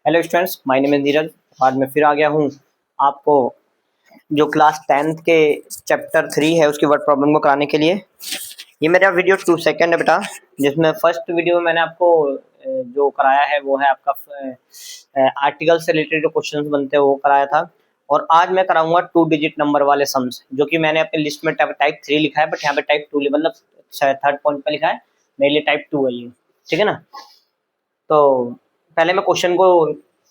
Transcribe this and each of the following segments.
Hello students, my name is Neeraj. आज मैं फिर आ गया हूँ आपको जो क्लास 10th के चैप्टर 3 है उसकी वर्ड प्रॉब्लम को कराने के लिए। ये मेरा वीडियो 2 सेकंड है बेटा, जिसमें फर्स्ट वीडियो में मैंने आपको जो कराया है वो है आपका आर्टिकल से रिलेटेड जो क्वेश्चंस बनते हैं वो कराया था। और आज मैं कराऊंगा 2 डिजिट नंबर वाले सम्स, जो कि मैंने अपनी लिस्ट में टाइप 3 लिखा है, बट यहाँ पे टाइप 2 मतलब थर्ड पॉइंट पे लिखा है, मेरे लिए टाइप 2 है ये। ठीक है ना। तो पहले मैं क्वेश्चन को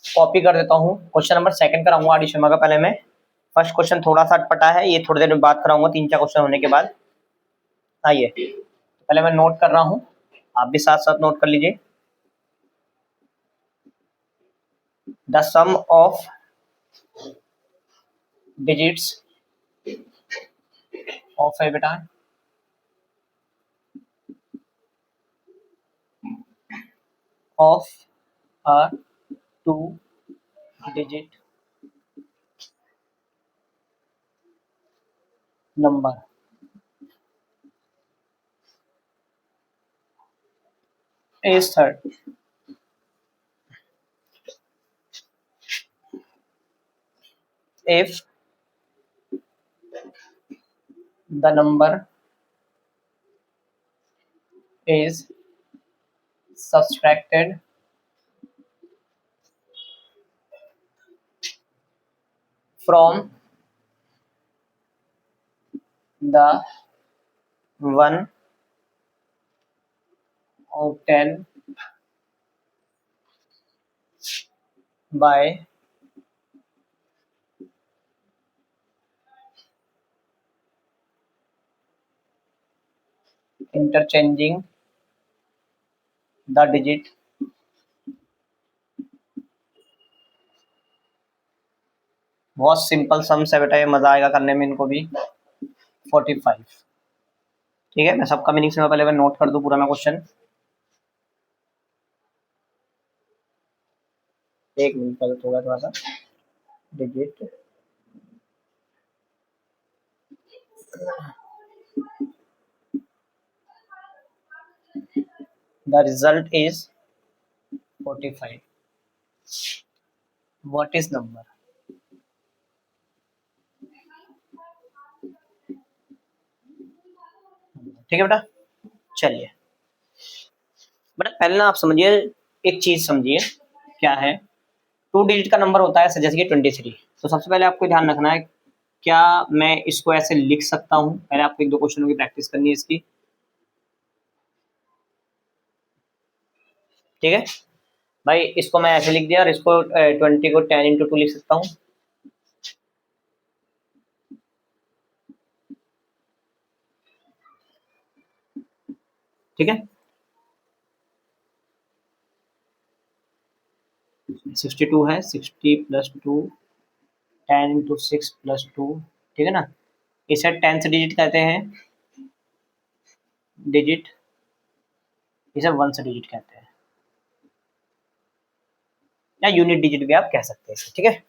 कॉपी कर देता हूँ। क्वेश्चन नंबर सेकंड कराऊंगा आर डी शर्मा का। पहले मैं फर्स्ट क्वेश्चन थोड़ा सा अटपटा है, ये थोड़ी देर में बात कराऊंगा 3-4 क्वेश्चन होने के बाद। आइए पहले मैं नोट कर रहा हूँ, आप भी साथ साथ नोट कर लीजिए। The sum of digits of है बेटा of a 2 digit number is third. If the number is subtracted from the one of 10 by interchanging the digit, बहुत सिंपल सम्स है बेटा, ये मजा आएगा करने में इनको भी। 45। ठीक है, मैं सबका मीनिंग से पहले मैं नोट कर दूं पुराना क्वेश्चन। एक मिनट का होगा थोड़ा सा। Digit the result is 45. What is number? ठीक है बेटा, चलिए बेटा पहले ना आप समझिए, एक चीज समझिए क्या है। 2 डिजिट का नंबर होता है जैसे कि 23। तो सबसे पहले आपको ध्यान रखना है, क्या मैं इसको ऐसे लिख सकता हूँ? पहले आपको 1-2 क्वेश्चनों की प्रैक्टिस करनी है इसकी। ठीक है भाई, इसको मैं ऐसे लिख दिया और इसको 20 को 10 × 2 लिख सकता हूँ। ठीक है, 62 है, 60 + 2 10 × 6 + 2। ठीक है ना, इसे 10th डिजिट कहते हैं डिजिट, इसे 1st डिजिट कहते हैं, या यूनिट डिजिट भी आप कह सकते हैं। ठीक है,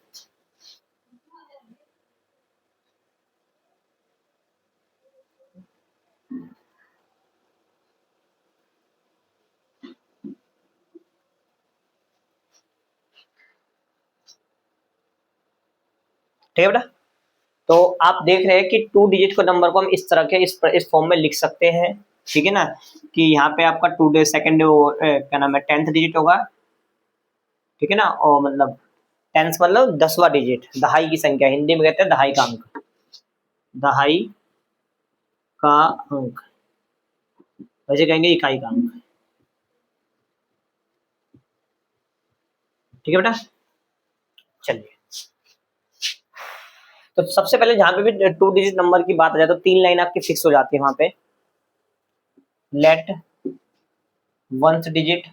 ठीक है बेटा। तो आप देख रहे हैं कि 2 डिजिट को नंबर को हम इस तरह के इस फॉर्म में लिख सकते हैं। ठीक है ना, कि यहाँ पे आपका 2 डे सेकंड क्या नाम है 10th डिजिट होगा। ठीक है ना, और मतलब 10th मतलब 10वां डिजिट, दहाई की संख्या, हिंदी में कहते हैं दहाई का अंक। दहाई का अंक, वैसे कहेंगे इकाई का अंक। ठीक है बेटा, चलिए। तो सबसे पहले जहां पे भी 2 डिजिट नंबर की बात आ जाए तो 3 लाइन आपकी फिक्स हो जाती है वहां पे। Let 1st digit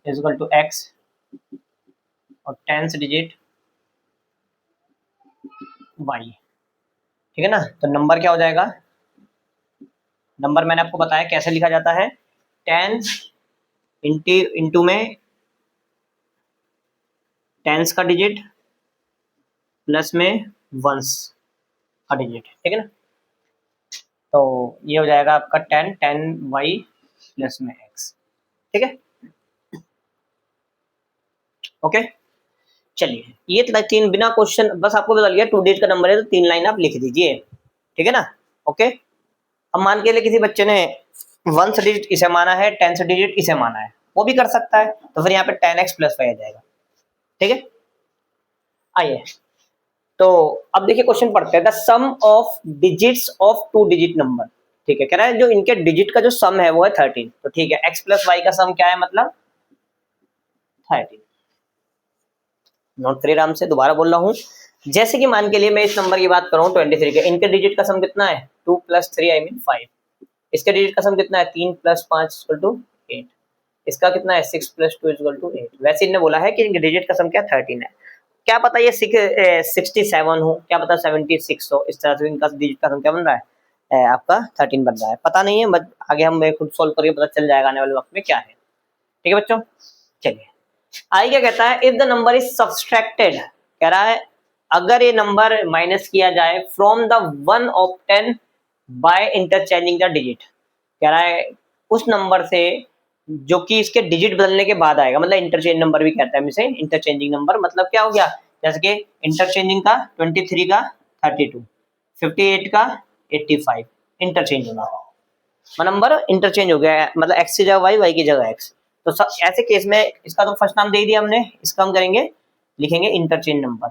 equal to x और 10th डिजिट y। ठीक है ना, तो नंबर क्या हो जाएगा? नंबर मैंने आपको बताया कैसे लिखा जाता है, 10 इंटू में 10s का डिजिट प्लस में 1s का डिजिट। ठीक है ना, तो ये हो जाएगा आपका 10 y प्लस में x। ठीक है, ओके चलिए, ये तीन बिना क्वेश्चन, बस आपको बता दिया 2 डिजिट का नंबर है तो 3 लाइन आप लिख दीजिए, ठीक है ना। ओके, अब मान के लिए किसी बच्चे ने 1 डिजिट इसे माना है, 10 डिजिट इसे माना है, वो भी कर सकता है, तो फिर यहाँ पे 10x प्लस 5 आ जाएगा, ठीक है। आइए, तो अब देखिए क्वेश्चन पढ़ते हैं, the sum of digits of 2 digit number, ठीक है, कह रहा है जो इनके डिजिट का जो सम है वो है 13, तो ठीक है, x प्लस वाई का सम क्या है, मतलब 13। नोट करिए आराम से, दोबारा बोल रहा हूँ, जैसे कि मान के लिए मैं इस नंबर की बात कर रहा हूँ 23 के, इनके डिजिट का सम कितना है 2 प्लस 3 आई मीन 5, इसके डिजिट का सम कितना है 3 प्लस 5 इक्वल टू 8, इसका कितना है 6 प्लस 2 इक्वल टू 8। वैसे इन्होंने बोला है कि इनके डिजिट का सम क्या 13 है, क्या पता ये 67 हो, क्या पता 76 हो, इस तरह से इनका डिजिट का सम क्या बन रहा है, आपका 13 बन रहा है, पता नहीं है, बट आगे हम खुद सोल्व करके पता चल जाएगा आने वाले वक्त में क्या है, ठीक है बच्चों। चलिए, आई क्या कहता है, if the number is subtracted, कह रहा है अगर ये नंबर माइनस किया जाए from the one of 10 by interchanging the digit, कह रहा है उस नंबर से जो कि इसके डिजिट बदलने के बाद आएगा, मतलब इंटरचेंज नंबर भी कहता है इसे, इंटरचेंजिंग नंबर मतलब क्या हो गया, जैसे कि इंटरचेंजिंग का 23 का 32, 58 का 85, इंटरचेंज होना, नंबर इंटरचेंज हो गया है, मतलब एक्स की जगह वाई, वाई की जगह एक्स, तो सब ऐसे केस में इसका तो फर्स्ट नाम दे दिया हमने, इसका हम करेंगे, लिखेंगे interchange number,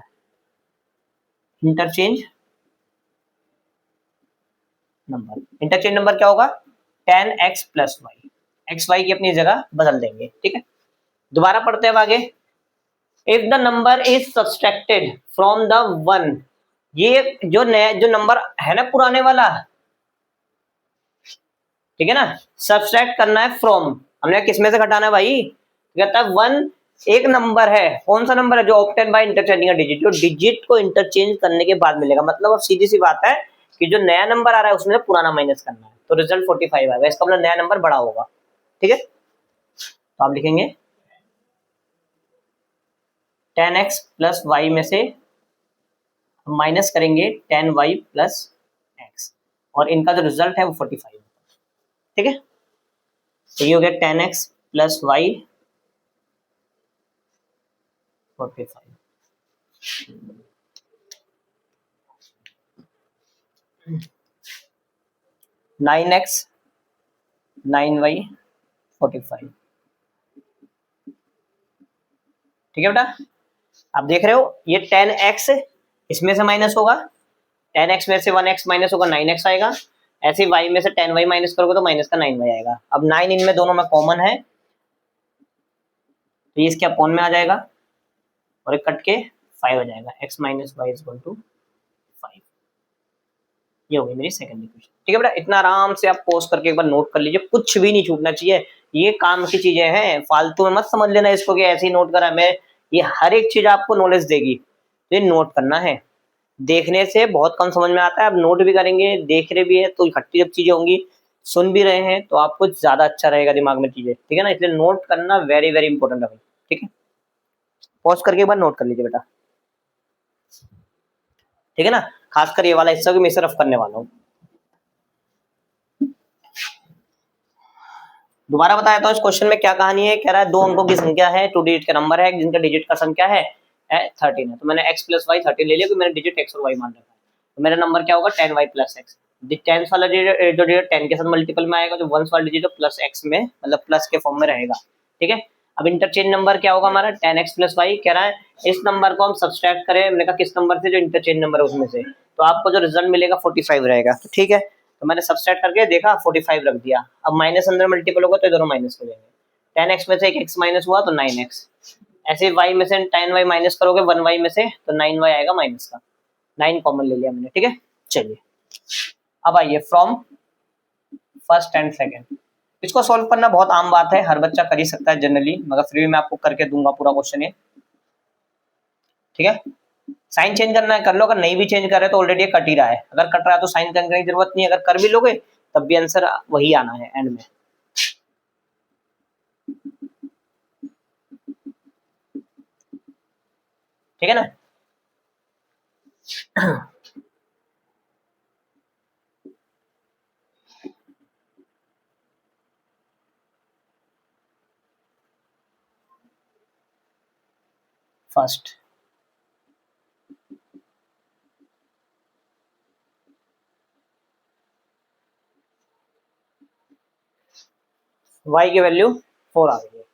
interchange number, interchange number क्या होगा 10x plus Y, x Y की अपनी जगह बदल देंगे, ठीक है। दोबारा पढ़ते हैं अब आगे, if the number is subtracted from the one, ये जो नया जो नंबर है ना पुराने वाला, ठीक है ना, सब्सट्रैक्ट करना है फ्रॉम, हमने किस में से घटाना है भाई, कहता है वन, एक नंबर है, कौन सा नंबर है जो ऑब्टेन बाय इंटरचेंजिंग डिजिट, जो डिजिट को इंटरचेंज करने के बाद मिलेगा, मतलब अब सीधी सी बात है कि जो नया नंबर आ रहा है उसमें से पुराना माइनस करना है, तो रिजल्ट 45 आएगा, इसका मतलब नया नंबर बड़ा होगा, ठीक है। तो आप लिखेंगे 10x प्लस वाई में से हम माइनस करेंगे 10y प्लस एक्स, और इनका जो रिजल्ट है वो 45, ठीक है। तो ये हो गया 10x plus Y 45, 9x 9y 45, ठीक है बेटा। आप देख रहे हो ये 10x इसमें से माइनस होगा, 10x में से 1x माइनस होगा 9x आएगा, ऐसे y में से 10y माइनस करोगे तो माइनस का 9y आएगा, अब 9 इनमें दोनों में कॉमन है तो ये इसके अपॉन में आ जाएगा और एक कट के 5 हो जाएगा, x minus y is equal to 5, ये हो गई मेरी सेकंड इक्वेशन, ठीक है बेटा। इतना आराम से आप पोस्ट करके एक बार नोट कर लीजिए, कुछ भी नहीं छूटना चाहिए, ये काम की चीजें हैं, फालतू में मत समझ लेना इसको कि ऐसे ही नोट करा मैं, ये हर एक चीज आपको नॉलेज देगी, तो ये नोट करना है, देखने से बहुत कम समझ में आता है, अब नोट भी करेंगे, देख रहे भी है तो इकट्ठी जब चीजें होंगी, सुन भी रहे हैं तो आपको ज्यादा अच्छा रहेगा दिमाग में चीजें, ठीक है ना, इसलिए नोट करना वेरी वेरी इंपॉर्टेंट है भाई, ठीक है। पॉज करके एक बार नोट कर लीजिए बेटा, ठीक है ना, खासकर ये वाला हिस्सा भी मैं सिर्फ करने वाला हूँ। दोबारा बताया तो इस क्वेश्चन में क्या कहानी है, कह रहा है दो अंकों की संख्या है, 2 डिजिट का नंबर है, जिनका डिजिट का सम क्या है 13 है, तो मैंने x प्लस वाई 13 ले लिया, क्योंकि मैंने डिजिट x और y मान रखा है, तो मेरा नंबर क्या होगा 10y प्लस एक्स, टेंस वाला जो डिजिट 10 के साथ मल्टीपल में आएगा, जो वंस वाला डिजिट प्लस x में मतलब प्लस के फॉर्म में रहेगा, ठीक है। अब इंटरचेंज नंबर क्या होगा हमारा 10x प्लस वाई, कह रहा है इस नंबर को हम सब्सट्रैक्ट करें, मैंने कहा किस नंबर से, जो इंटरचेंज नंबर है उसमें से, तो आपको जो रिजल्ट मिलेगा 45 रहेगा, तो ठीक है, तो मैंने सब्सट्रैक्ट करके देखा 45 रख दिया, अब माइनस अंदर मल्टीपल होगा तो ये दोनों माइनस हो जाएंगे, 10x में से एक x माइनस हुआ तो 9x, ऐसे y में से 10y माइनस करोगे 1y में से तो 9y आएगा माइनस का, 9 कॉमन ले लिया मैंने, ठीक है। चलिए अब आइए फ्रॉम फर्स्ट एंड सेकंड, इसको सॉल्व करना बहुत आम बात है, हर बच्चा कर ही सकता है जनरली, मगर फिर भी मैं आपको करके दूंगा पूरा क्वेश्चन ये, ठीक है। साइन चेंज करना है कर लो, अगर नहीं भी चेंज कर रहे तो ऑलरेडी कट ही रहा है, अगर कट रहा है तो साइन करने की जरूरत नहीं है, अगर कर भी लोगे तब भी आंसर वही आना है एंड में, ठीक है ना। फर्स्ट। y की वैल्यू 4 आ गई है,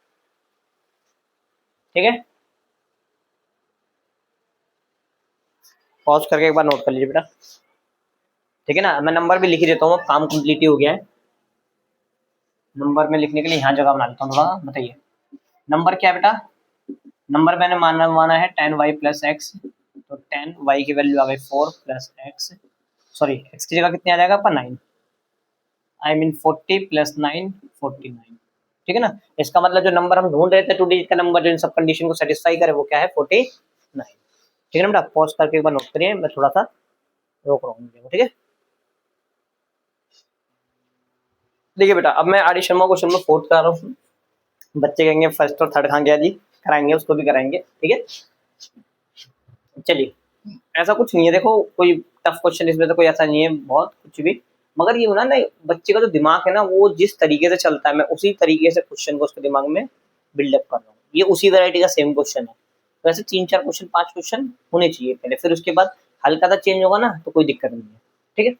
ठीक है। पॉज करके एक बार नोट कर लीजिए बेटा, ठीक है ना। मैं नंबर भी लिख ही देता हूँ, काम कंप्लीट ही हो गया है। नंबर में लिखने के लिए यहाँ जगह बना लेता हूँ थोड़ा। बताइए नंबर क्या है बेटा? नंबर मैंने माना है 10y प्लस एक्स, तो 10y की वैल्यू आ गई 4 प्लस एक्स, सॉरी एक्स की जगह कितने आ जाएगा आपका 9, आई मीन 40 प्लस 9 49, ठीक है ना। इसका मतलब जो नंबर हम ढूंढ रहे थे 2 डिजिट का नंबर जो इन सब कंडीशन को सेटिस्फाई करे वो क्या है 49, ठीक है ना बेटा। पॉज करके एक बार नोट करिए, मैं थोड़ा सा रोक रहा हूँ, ठीक है। देखिए बेटा अब मैं आर डी शर्मा क्वेश्चन में 4th करा रहा हूँ। बच्चे कहेंगे फर्स्ट और थर्ड कहाँ गया जी, कराएंगे उसको भी कराएंगे, ठीक है। चलिए ऐसा कुछ नहीं है, देखो कोई टफ क्वेश्चन इसमें तो कोई ऐसा नहीं है बहुत कुछ भी, मगर ये होना ना बच्चे का जो दिमाग है ना वो जिस तरीके से चलता है मैं उसी तरीके से क्वेश्चन को उसके दिमाग में बिल्डअप कर रहा हूँ। ये उसी वैरायटी का सेम क्वेश्चन है, तो ऐसे 3-4 क्वेश्चन 5 क्वेश्चन होने चाहिए पहले, फिर उसके बाद हल्का सा चेंज होगा ना तो कोई दिक्कत नहीं है, ठीक है।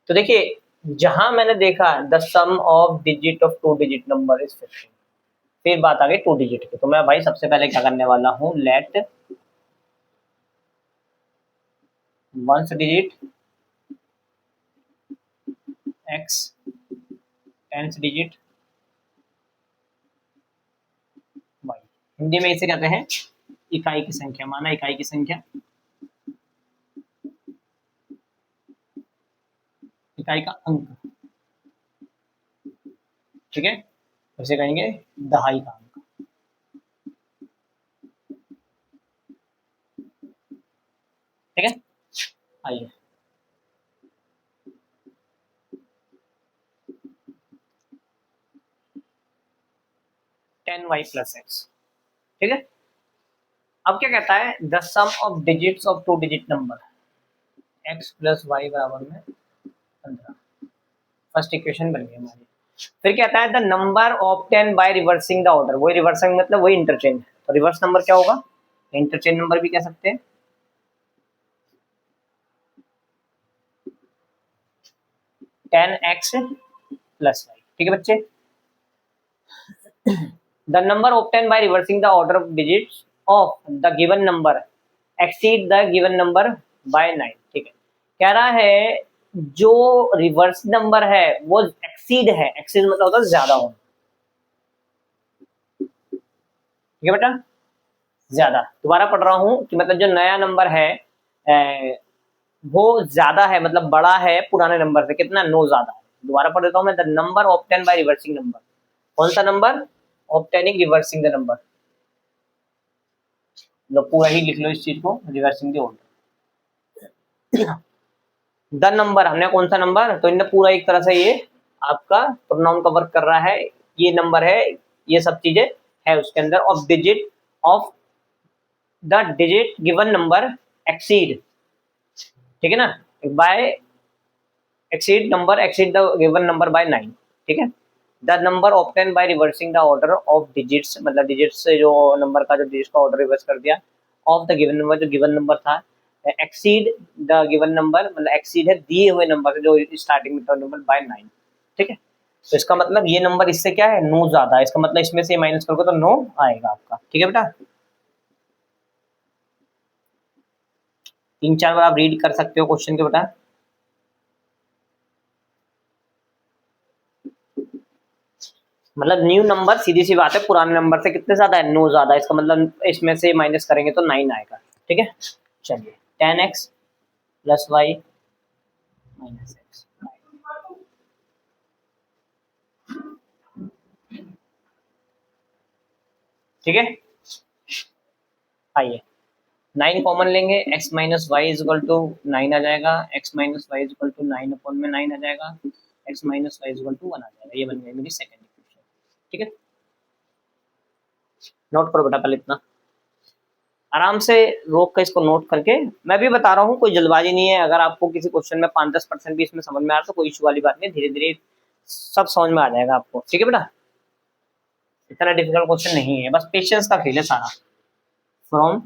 तो देखिए जहां मैंने देखा the sum of digit of 2 digit number is 15, फिर बात आ गई 2 डिजिट की, तो मैं भाई सबसे पहले क्या करने वाला हूँ, let ones digit x tenth digit y. Hindi में इसे कहते हैं इकाई की संख्या, माना इकाई की संख्या, इकाई का अंक, ठीक है। इसे कहेंगे दहाई का अंक, ठीक है। आइए 10y प्लस एक्स, ठीक है। अब क्या कहता है the sum of digits of 2 digit number x plus y बराबर में 15, फर्स्ट इक्वेशन बन गई हमारी। फिर कहता है the number obtain by reversing the order, वही रिवर्सिंग मतलब वही इंटरचेंज, तो रिवर्स नंबर क्या होगा, इंटरचेंज नंबर भी कह सकते हैं, 10x प्लस वाई, ठीक है बच्चे। The number obtain by reversing the order of digits of the given number exceed the given number by 9, ठीक है। कह रहा है जो रिवर्स नंबर है वो एक्सीड है, एक्सीड मतलब होता है ज्यादा होना, ठीक है बेटा, ज्यादा। दोबारा पढ़ रहा हूँ कि मतलब जो नया नंबर है वो ज्यादा है, मतलब बड़ा है पुराने नंबर से, कितना 9 ज्यादा है। दोबारा पढ़ देता हूँ मैं, the number obtain by reversing number, कौन सा number, obtaining reversing the number, लो पूरा ही लिख लो इस चीज को, reversing the order. The number हमने कौन सा नंबर, तो इनने पूरा एक तरह से ये आपका प्रोनाउन का वर्क कर रहा है, ये नंबर है, ये सब चीजें है उसके अंदर, of digit of the digit given number exceed, ठीक है ना, by exceed number exceed the given number by 9, ठीक है। The number obtain by reversing the order of digits, मतलब डिजिट्स से जो नंबर का जो डिजिट का ऑर्डर रिवर्स कर दिया, ऑफ द गिवन नंबर जो गिवन नंबर था, एक्सीड द गिवन नंबर मतलब एक्सीड है दिए हुए नंबर से जो स्टार्टिंग में था नंबर बाय 9, ठीक है। तो इसका मतलब ये नंबर इससे क्या है 9 ज्यादा है, इसका मतलब इसमें से माइनस करोगे तो 9 आएगा आपका, ठीक है बेटा। 3-4 बार आप रीड कर सकते हो क्वेश्चन के बेटा। मतलब न्यू नंबर सीधी सी बात है पुराने नंबर से कितने ज्यादा है 9 ज्यादा है, इसका मतलब इसमें से माइनस करेंगे तो 9 आएगा, ठीक है। चलिए 10x plus Y minus x, ठीक है। आइए 9 कॉमन लेंगे, x minus y equal to 9 आ जाएगा, x minus y equal to 9 upon में 9 आ जाएगा, x minus y equal to 1 आ जाएगा, ये बन गई मेरी सेकंड इक्वेशन, ठीक है। नोट करो बेटा पहले इतना, आराम से रोक कर इसको नोट करके, मैं भी बता रहा हूँ कोई जल्दबाजी नहीं है, अगर आपको किसी क्वेश्चन में 5-10% भी इसमें समझ में आ रहा तो कोई इशू वाली बात नहीं, धीरे धीरे सब समझ में आ जाएगा आपको, ठीक है बेटा। इतना डिफिकल्ट क्वेश्चन नहीं है, बस पेशेंस का खेल है सारा। From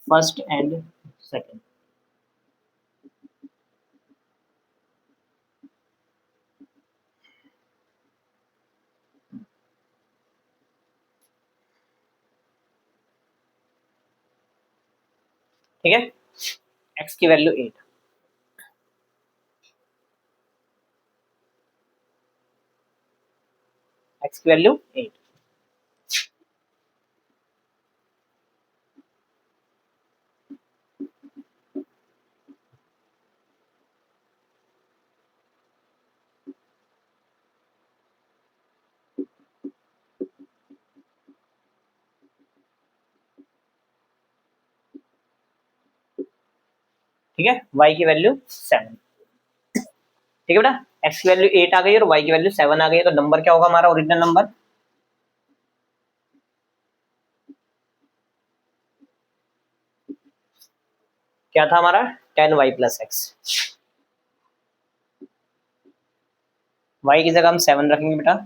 first and second. ठीक है, एक्स की वैल्यू 8, एक्स की वैल्यू 8। ठीक है, y की वैल्यू 7। ठीक है बेटा, x की वैल्यू 8 आ गई और y की वैल्यू 7 आ गई है, तो नंबर क्या होगा हमारा ओरिजिनल नंबर? क्या था हमारा? 10y plus x. y की जगह हम 7 रखेंगे बेटा।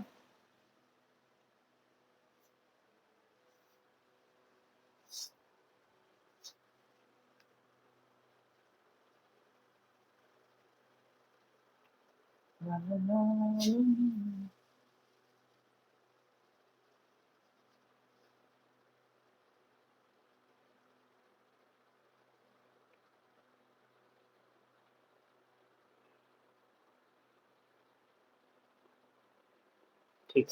ठीक,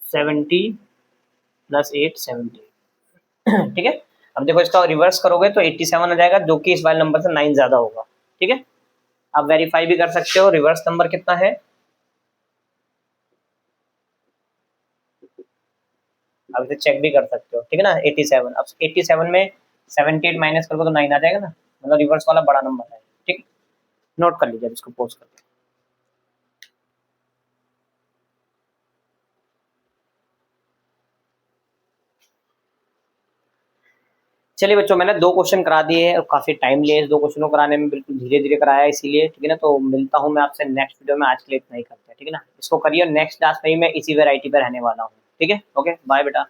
70 प्लस 8 70। ठीक है, अब देखो इसका रिवर्स करोगे तो 87 आ जाएगा, जो कि इस वाले नंबर से 9 ज्यादा होगा। ठीक है, आप वेरीफाई भी कर सकते हो रिवर्स नंबर कितना है। आप इसे चेक भी कर सकते हो। ठीक है ना, 87। अब 87 में 78 माइनस करोगे तो 9 आ जाएगा ना, मतलब रिवर्स वाला बड़ा नंबर है। ठीक, नोट कर लीजिए इसको पोस्ट करके। चलिए बच्चों, मैंने 2 क्वेश्चन करा दिए हैं और काफी टाइम लिया इस 2 क्वेश्चनों कराने में, बिल्कुल धीरे धीरे कराया है इसीलिए। ठीक है ना, तो मिलता हूँ मैं आपसे नेक्स्ट वीडियो में। आज के लिए इतना ही करते हैं। ठीक है ना, इसको करिए, नेक्स्ट क्लास में ही मैं इसी वेराइटी पर रहने वाला हूँ। ठीक है, ओके बाय बेटा।